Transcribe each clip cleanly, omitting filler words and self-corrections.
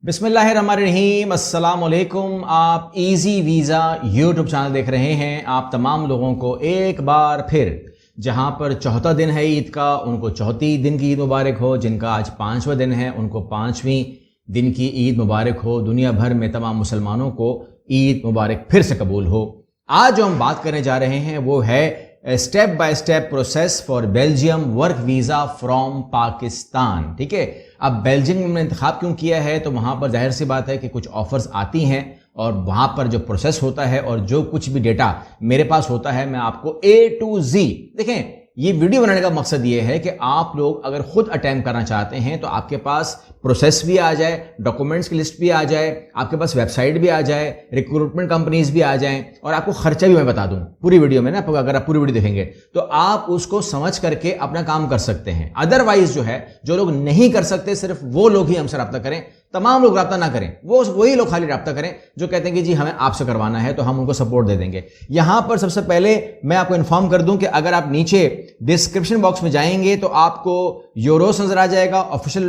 बिस्मिल्लाहिर्रहमानिर्रहीम, अस्सलाम वालेकुम। आप इजी वीज़ा यूट्यूब चैनल देख रहे हैं। आप तमाम लोगों को एक बार फिर, जहां पर चौथा दिन है ईद का, उनको चौथी दिन की ईद मुबारक हो। जिनका आज 5वां दिन है उनको 5वीं दिन की ईद मुबारक हो। दुनिया भर में तमाम मुसलमानों को ईद मुबारक फिर से कबूल हो। आज जो हम बात करने जा रहे हैं वो है step by step process for Belgium work visa from Pakistan. ठीक है, अब बेल्जियम में इंतखाब क्यों किया है, तो वहां पर जाहिर सी बात है कि कुछ ऑफर्स आती हैं और वहां पर जो प्रोसेस होता है और जो कुछ भी डेटा मेरे पास होता है मैं आपको A to Z। देखें, ये वीडियो बनाने का मकसद ये है कि आप लोग अगर खुद अटेम्प्ट करना चाहते हैं तो आपके पास प्रोसेस भी आ जाए, डॉक्यूमेंट्स की लिस्ट भी आ जाए, आपके पास वेबसाइट भी आ जाए, रिक्रूटमेंट कंपनीज भी आ जाएं और आपको खर्चा भी मैं बता दूं पूरी वीडियो में ना। अगर आप पूरी वीडियो देखेंगे तो आप उसको समझ करके अपना काम कर सकते हैं। अदरवाइज जो है, जो लोग नहीं कर सकते, सिर्फ वो लोग ही हमसे रब्ता करें। तमाम लोग रब्ता ना करें, वही लोग खाली रब्ता करें जो कहते हैं कि जी हमें आपसे करवाना है, तो हम उनको सपोर्ट दे देंगे। यहां पर सबसे पहले मैं आपको इन्फॉर्म कर दूं कि अगर आप नीचे डिस्क्रिप्शन बॉक्स में जाएंगे तो आपको यूरोस नजर आ जाएगा। ऑफिशियल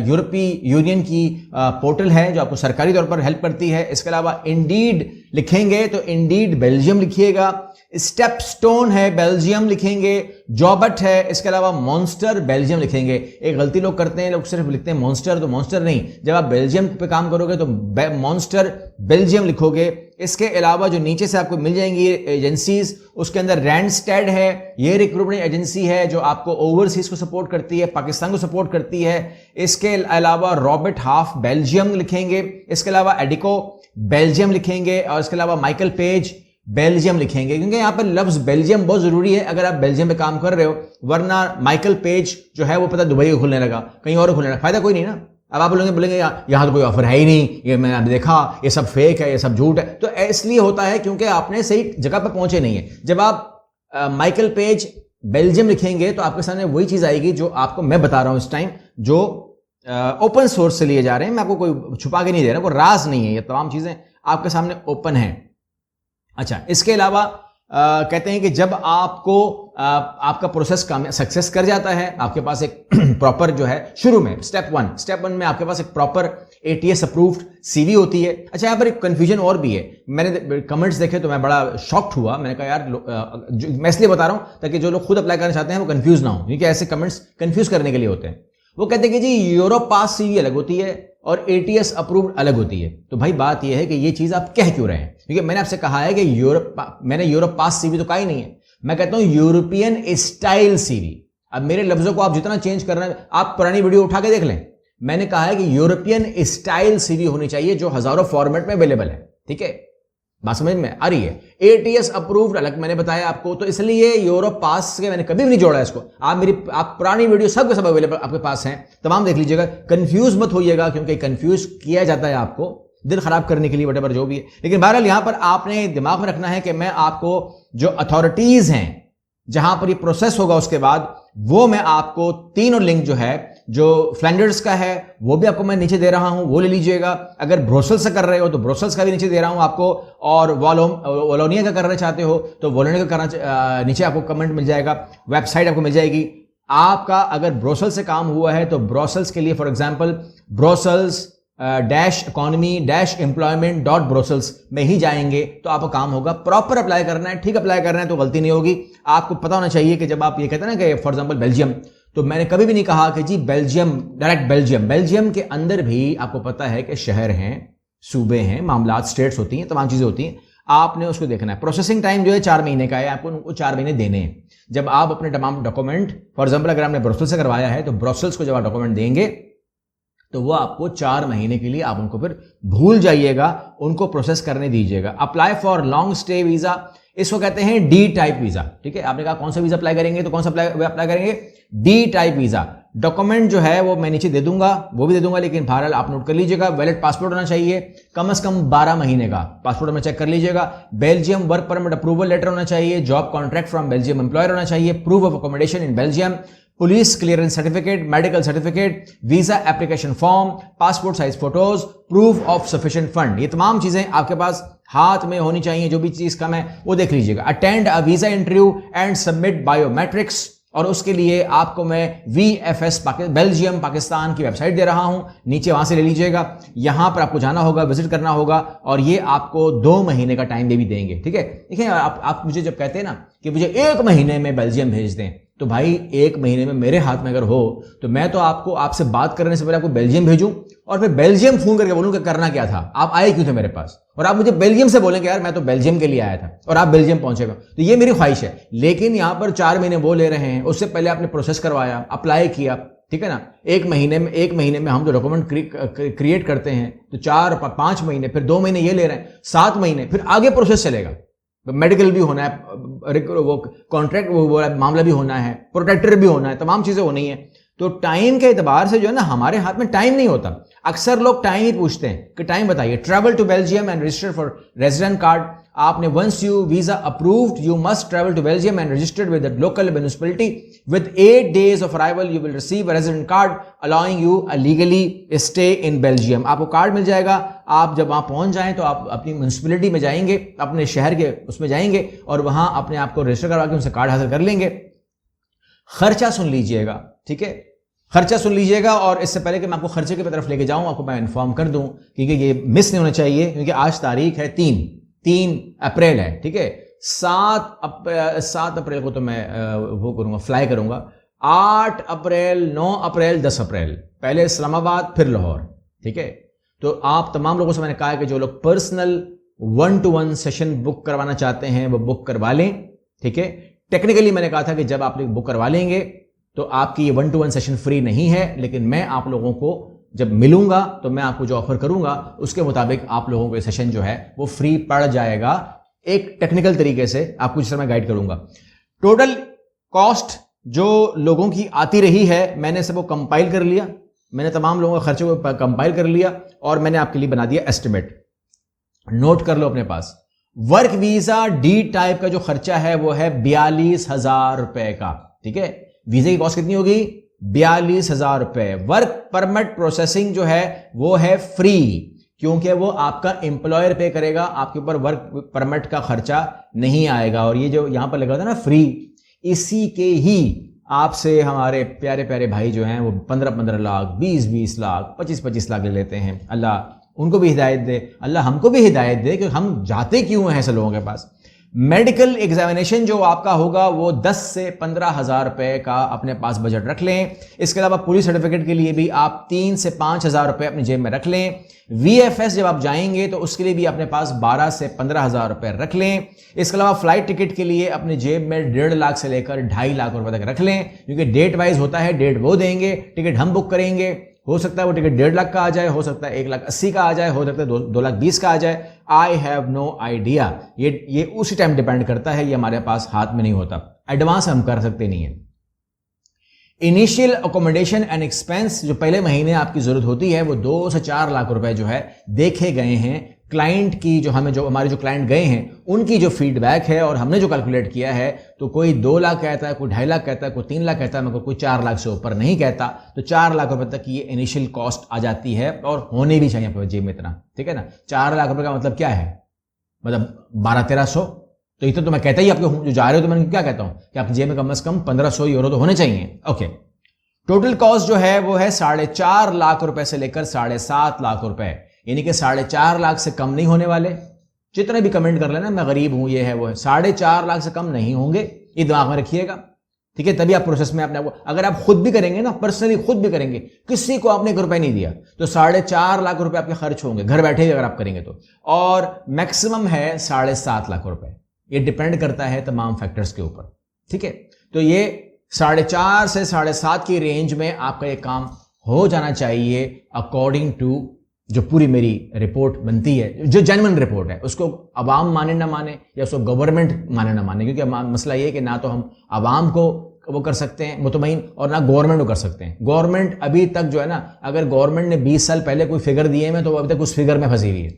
यूरोपीय यूनियन की पोर्टल है जो आपको सरकारी तौर पर हेल्प करती है। इसके अलावा इंडीड लिखेंगे तो इंडीड बेल्जियम लिखिएगा, स्टेप स्टोन है बेल्जियम लिखेंगे, जॉबट है, इसके अलावा मॉन्स्टर बेल्जियम लिखेंगे। एक गलती लोग करते हैं, लोग सिर्फ लिखते हैं मॉन्स्टर, तो मॉन्स्टर नहीं, जब आप बेल्जियम पे काम करोगे तो मॉन्स्टर बेल्जियम लिखोगे। इसके अलावा जो नीचे से आपको मिल जाएंगी एजेंसीज, उसके अंदर रैंडस्टेड है, ये रिक्रूटमेंट एजेंसी है जो आपको ओवरसीज को सपोर्ट करती है, पाकिस्तान को सपोर्ट करती है। इसके अलावा रॉबर्ट हाफ बेल्जियम लिखेंगे, इसके अलावा एडिको बेल्जियम लिखेंगे और इसके अलावा माइकल पेज बेल्जियम लिखेंगे, क्योंकि यहां पर लफ्ज बेल्जियम बहुत जरूरी है अगर आप बेल्जियम में काम कर रहे हो। वरना माइकल पेज जो है वो पता दुबई को खुलने लगा, कहीं और खुलने लगा, फायदा कोई नहीं ना। अब आप बोलेंगे यहां तो कोई ऑफर है ही नहीं, ये मैंने देखा, ये सब फेक है, ये सब झूठ है। तो इसलिए होता है क्योंकि आपने सही जगह पर पहुंचे नहीं है। जब आप माइकल पेज बेल्जियम लिखेंगे तो आपके सामने वही चीज आएगी जो आपको मैं बता रहा हूं इस टाइम, जो ओपन सोर्स से लिए जा रहे हैं। मैं आपको कोई छुपा के नहीं दे रहा, कोई राज नहीं है, ये तमाम चीजें आपके सामने ओपन है। अच्छा, इसके अलावा कहते हैं कि जब आपको आपका प्रोसेस सक्सेस कर जाता है, आपके पास एक प्रॉपर जो है शुरू में स्टेप वन में आपके पास एक प्रॉपर ATS अप्रूव्ड CV होती है। अच्छा, यहाँ पर एक कंफ्यूजन और भी है। मैंने कमेंट्स देखे तो मैं बड़ा शॉक्ड हुआ। मैंने कहा यार, मैं इसलिए बता रहा हूं ताकि जो लोग खुद अप्लाई करना चाहते हैं वो कंफ्यूज ना हो, क्योंकि ऐसे कमेंट्स कंफ्यूज करने के लिए होते हैं। वो कहते हैं कि जी यूरोप पास CV अलग होती है और ATS अप्रूव्ड अलग होती है। तो भाई बात यह है कि ये चीज आप कह क्यों रहे हैं, क्योंकि मैंने आपसे कहा है कि मैंने यूरोप पास CV तो कहा ही नहीं है। मैं कहता हूं यूरोपियन स्टाइल CV। अब मेरे लफ्जों को आप जितना चेंज कर रहे हैं, आप पुरानी वीडियो उठा के देख लें। मैंने कहा है कि यूरोपियन स्टाइल CV होनी चाहिए जो हजारों फॉर्मेट में अवेलेबल है। ठीक है, बात समझ में आ रही है। ATS अप्रूव्ड अलग मैंने बताया आपको, तो इसलिए यूरोप पास के मैंने कभी भी नहीं जोड़ा इसको। आप पुरानी वीडियो सब के सब अवेलेबल आपके पास हैं, तमाम देख लीजिएगा। कंफ्यूज मत होइएगा, क्योंकि कंफ्यूज किया जाता है आपको दिल खराब करने के लिए, वटेवर जो भी है। लेकिन बहरहाल यहां पर आपने दिमाग में रखना है कि मैं आपको जो अथॉरिटीज हैं जहां पर ये प्रोसेस होगा उसके बाद, वो मैं आपको तीनों लिंक जो है, जो फ्लैंडर्स का है वो भी आपको मैं नीचे दे रहा हूं, वो ले लीजिएगा। अगर ब्रुसेल्स से कर रहे हो तो ब्रुसेल्स का भी नीचे दे रहा हूं आपको, और वॉलोनिया का करना चाहते हो तो वॉलोनिया का करना, नीचे आपको कमेंट मिल जाएगा, वेबसाइट आपको मिल जाएगी। आपका अगर ब्रुसेल्स से काम हुआ है तो ब्रुसेल्स के लिए फॉर एग्जाम्पल ब्रुसेल्स -economy-employment.brussels में ही जाएंगे तो आपका काम होगा। प्रॉपर अप्लाई करना है, ठीक अप्लाई करना है तो गलती नहीं होगी। आपको पता होना चाहिए कि जब आप ये कहते हैं ना कि फॉर एग्जांपल बेल्जियम, तो मैंने कभी भी नहीं कहा कि जी बेल्जियम डायरेक्ट बेल्जियम के अंदर भी आपको पता है कि शहर हैं, सूबे हैं, मामलात स्टेट्स होती हैं, तमाम चीजें होती हैं। आपने उसको देखना है। प्रोसेसिंग टाइम जो है 4 महीने का है, आपको उनको 4 महीने देने हैं। जब आप अपने तमाम डॉक्यूमेंट, फॉर एग्जाम्पल अगर आपने ब्रुसेल्स से करवाया है तो ब्रुसेल्स को जब आप डॉक्यूमेंट देंगे तो वो आपको 4 महीने के लिए, आप उनको फिर भूल जाइएगा, उनको प्रोसेस करने दीजिएगा। Apply for long stay visa, इसको कहते हैं D टाइप वीजा। ठीक है, आपने कहा कौन सा वीजा अप्लाई करेंगे, तो कौन सा अप्लाई करेंगे, D टाइप वीजा। डॉक्यूमेंट जो है वो मैं नीचे दे दूंगा, वो भी दे दूंगा, लेकिन बहरहाल आप नोट कर लीजिएगा। वैलिड पासपोर्ट होना चाहिए, कम से कम 12 महीने का पासपोर्ट में चेक कर लीजिएगा। Belgium work permit approval letter होना चाहिए, job contract from Belgium employer होना चाहिए, proof of accommodation in Belgium, police clearance certificate, medical certificate, visa application form, passport size photos, proof of sufficient fund. ये तमाम चीजें आपके पास हाथ में होनी चाहिए। जो भी चीज कम है वो देख लीजिएगा। Attend a visa interview and submit biometrics, और उसके लिए आपको मैं VFS बेल्जियम पाकिस्तान की वेबसाइट दे रहा हूं, नीचे वहां से ले लीजिएगा। यहां पर आपको जाना होगा, विजिट करना होगा, और ये आपको 2 महीने का टाइम भी देंगे। ठीक है, देखिए आप मुझे जब कहते हैं ना कि मुझे 1 महीने में बेल्जियम भेज दें, तो भाई 1 महीने में मेरे हाथ में अगर हो तो मैं तो आपसे बात करने से पहले आपको बेल्जियम भेजूं और फिर बेल्जियम फोन करके बोलूं कि करना क्या था, आप आए क्यों थे मेरे पास, और आप मुझे बेल्जियम से बोलेंगे यार मैं तो बेल्जियम के लिए आया था, और आप बेल्जियम पहुंचेगा। तो ये मेरी ख्वाहिश है। लेकिन यहां पर 4 महीने वो ले रहे हैं, उससे पहले आपने प्रोसेस करवाया, अप्लाई किया, ठीक है ना। 1 महीने में हम जो डॉक्यूमेंट क्रिएट करते हैं तो 4-5 महीने, फिर 2 महीने ये ले रहे हैं, 7 महीने, फिर आगे प्रोसेस चलेगा। मेडिकल भी होना है, वो कॉन्ट्रैक्ट वो मामला भी होना है, प्रोटेक्टर भी होना है, तमाम चीजें होनी है। तो टाइम के एतबार से जो है ना, हमारे हाथ में टाइम नहीं होता। अक्सर लोग टाइम ही पूछते हैं कि टाइम बताइए। Travel to Belgium and register for resident card. आपने once you visa approved you must travel to Belgium and registered with the local municipality with 8 days of arrival you will receive a resident card allowing you a legally stay in Belgium. आपको card मिल जाएगा। आप जब वहां पहुंच जाएं तो आप अपनी म्युनिसिपैलिटी में जाएंगे, अपने शहर के उसमें जाएंगे और वहां अपने आप को रजिस्टर करवा के उनसे कार्ड हासिल कर लेंगे। खर्चा सुन लीजिएगा, ठीक है, खर्चा सुन लीजिएगा। और इससे पहले कि मैं आपको खर्चे की तरफ लेके जाऊं, आपको मैं इन्फॉर्म कर दूं क्योंकि ये मिस नहीं होना चाहिए, क्योंकि आज तारीख है 3 अप्रैल है, ठीक है। 7 अप्रैल को तो मैं वो करूंगा, फ्लाई करूंगा। 8 अप्रैल, 9 अप्रैल, 10 अप्रैल, पहले इस्लामाबाद फिर लाहौर, ठीक है। तो आप तमाम लोगों से मैंने कहा है कि जो लोग पर्सनल 1-to-1 सेशन बुक करवाना चाहते हैं वो बुक करवा लें, ठीक है। टेक्निकली मैंने कहा था कि जब आप लोग बुक करवा लेंगे तो आपकी ये 1-to-1 सेशन फ्री नहीं है, लेकिन मैं आप लोगों को जब मिलूंगा तो मैं आपको जो ऑफर करूंगा उसके मुताबिक आप लोगों को ये सेशन जो है वो फ्री पड़ जाएगा। एक टेक्निकल तरीके से आपको जिस तरह मैं गाइड करूंगा। टोटल कॉस्ट जो लोगों की आती रही है मैंने सबको कंपाइल कर लिया, मैंने तमाम लोगों के खर्चे को कंपाइल कर लिया और मैंने आपके लिए बना दिया एस्टिमेट। नोट कर लो अपने पास। वर्क वीजा डी टाइप का जो खर्चा है वो है 42,000 रुपए का, ठीक है। वीजा की कॉस्ट कितनी होगी? 42,000 रुपए। वर्क परमिट प्रोसेसिंग जो है वो है फ्री, क्योंकि वो आपका एम्प्लॉयर पे करेगा, आपके ऊपर वर्क परमिट का खर्चा नहीं आएगा। और ये जो यहां पर लगा था ना फ्री, इसी के ही आपसे हमारे प्यारे प्यारे भाई जो हैं वो 15-15 लाख, 20-20 लाख, 25-25 लाख ले लेते हैं। अल्लाह उनको भी हिदायत दे, अल्लाह हमको भी हिदायत दे कि हम जाते क्यों हैं ऐसे लोगों के पास। मेडिकल एग्जामिनेशन जो आपका होगा वो 10 से 15,000 रुपए का अपने पास बजट रख लें। इसके अलावा पुलिस सर्टिफिकेट के लिए भी आप 3 से 5,000 रुपए अपनी जेब में रख लें। VFS जब आप जाएंगे तो उसके लिए भी अपने पास 12 से 15,000 रुपए रख लें। इसके अलावा फ्लाइट टिकट के लिए अपनी जेब में 1.5 लाख से लेकर 2.5 लाख रुपए तक रख लें, क्योंकि डेट वाइज होता है, डेट वो देंगे, टिकट हम बुक करेंगे। हो सकता है वो टिकट 1.5 लाख का आ जाए, हो सकता है 1,80,000 का आ जाए, हो सकता है 2,20,000 का आ जाए। I have no idea. ये उसी टाइम डिपेंड करता है, ये हमारे पास हाथ में नहीं होता। एडवांस हम कर सकते नहीं है। इनिशियल अकोमोडेशन एंड एक्सपेंस जो पहले महीने आपकी जरूरत होती है वो 2 से 4 लाख रुपए जो है देखे गए हैं क्लाइंट की, जो हमारे जो क्लाइंट गए हैं उनकी जो फीडबैक है और हमने जो कैलकुलेट किया है। तो कोई 2 लाख कहता है, कोई 2.5 लाख कहता है, कोई 3 लाख कहता है, मगर कोई 4 लाख से ऊपर नहीं कहता। तो 4 लाख रुपए तक की ये इनिशियल कॉस्ट आ जाती है और होने भी चाहिए अपने जेब में इतना, ठीक है ना। 4 लाख रुपए का मतलब क्या है? मतलब 1200-1300। तो इतना तो मैं कहता ही आपको जो जा रहे हो तो मैं क्या कहता हूं कि आपकी जेब में कम से कम 1500 यूरो तो होने चाहिए। ओके, टोटल कॉस्ट जो है वो है 4.5 लाख रुपए से लेकर 7.5 लाख रुपए, यानी कि 4.5 लाख से कम नहीं होने वाले। जितने भी कमेंट कर लेना मैं गरीब हूं, ये है वो है, 4.5 लाख से कम नहीं होंगे, ये दिमाग में रखिएगा, ठीक है। तभी आप प्रोसेस में अपने अगर आप खुद भी करेंगे ना, पर्सनली खुद भी करेंगे, किसी को आपने 1 रुपए नहीं दिया तो 4.5 लाख रुपए आपके खर्च होंगे घर बैठे ही अगर आप करेंगे तो। और मैक्सिमम है 7.5 लाख रुपए। ये डिपेंड करता है तमाम फैक्टर्स के ऊपर, ठीक है। तो ये 4.5 से 7.5 की रेंज में आपका ये काम हो जाना चाहिए अकॉर्डिंग टू जो पूरी मेरी रिपोर्ट बनती है, जो जेन्युइन रिपोर्ट है। उसको अवाम माने ना माने या उसको गवर्नमेंट माने ना माने, क्योंकि मसला ये है कि ना तो हम अवाम को वो कर सकते हैं मुतमईन और ना गवर्नमेंट को कर सकते हैं। गवर्नमेंट अभी तक जो है ना, अगर गवर्नमेंट ने 20 साल पहले कोई फिगर दिए हैं तो वो अभी तक उस फिगर में फंसी हुई है,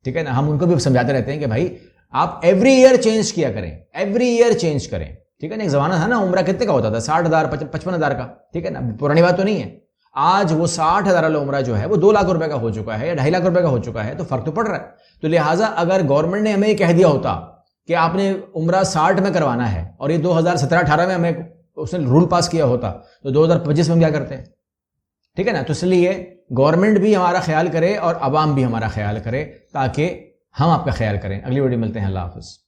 ठीक है ना। हम उनको भी समझाते रहते हैं कि भाई आप एवरी ईयर चेंज किया करें, एवरी ईयर चेंज करें, ठीक है ना। एक जमाना था ना उम्रा कितने का होता था, 60,000 55,000 का, ठीक है ना। पुरानी बात तो नहीं है। आज वो 60,000 वाला उम्रा जो है वो 2 लाख रुपए का हो चुका है या 2.5 लाख रुपए का हो चुका है, तो फर्क तो पड़ रहा है। तो लिहाजा अगर गवर्नमेंट ने हमें कह दिया होता कि आपने उम्रा 60 में करवाना है और ये 2017-18 में हमें उसने रूल पास किया होता तो 2025 में हम क्या करते हैं? ठीक है ना। तो इसलिए गवर्नमेंट भी हमारा ख्याल करे और अवाम भी हमारा ख्याल करे ताकि हम आपका ख्याल करें। अगली वीडियो मिलते हैं। अल्लाह हाफ़िज़।